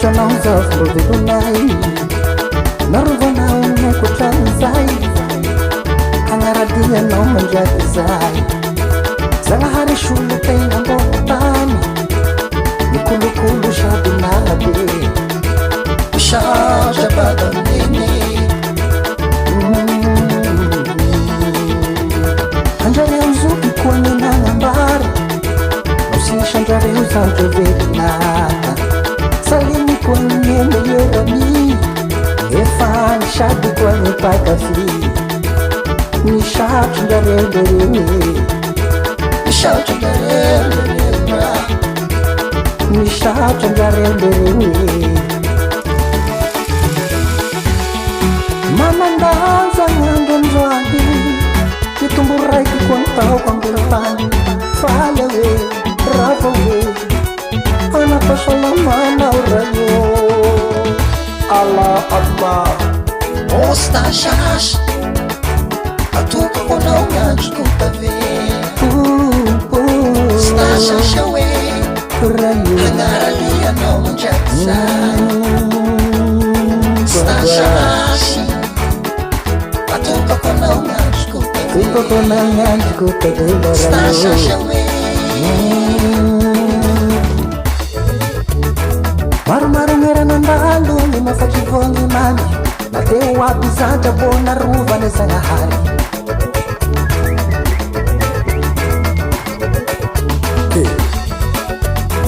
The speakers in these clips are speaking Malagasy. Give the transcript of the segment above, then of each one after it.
Hitanao zavo velonay narovanao maiko tranozay agnaradianao mandraky zay Zagnahary solo tegna mbotany mikolokolo sady nabe misatra badamneny andrareo zoky koa nenanambara nosisy andrareo zandro velonaka saliny koa neneyerany efany sady koa nepakafi misatro ndrareo lereo misatro ndrareo lereo misatro ndrareo lereo manandanja gn'andro androany mitombo raiky koa nitaoko ambelotany faly hoe rava hoe anapasalamana rayo Allah Allah mostasas atuka konao gn'andro kotave stasasa hoe rayo agnaralianao mandraky zay stasas atuka konao gn'andro kotave atuka konao gn'andro kotave stasasa hoe maromaro ngeranandalo ny mafatrivony mamy nateo aby zandra bona rovany Zagnahary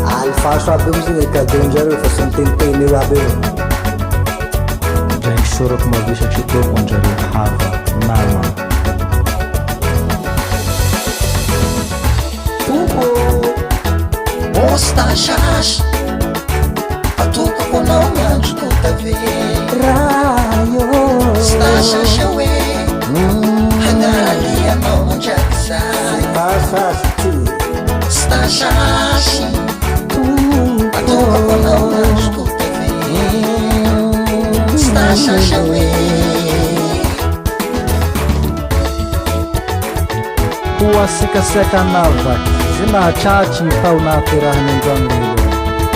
alfaso aby amizay ekadenjareo fa sy miteniteny eo aby eo ndraiky sorako mavesatry toko anjareo hava nama tombo mostasas atuka konao gn'andro kotave rayo stasasa hoe agnaralianao mandraky zay stasasy stasasy atuka konao gn'andro kotave stasasa hoe ho asikasika navaky zay mahatratry ny tao nahaterahany androany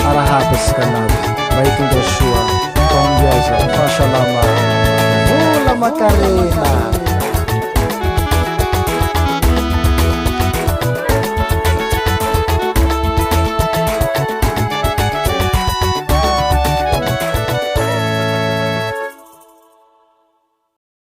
arahaba asika nazy mba hitondra soa fambiaza fahasalama vola makarena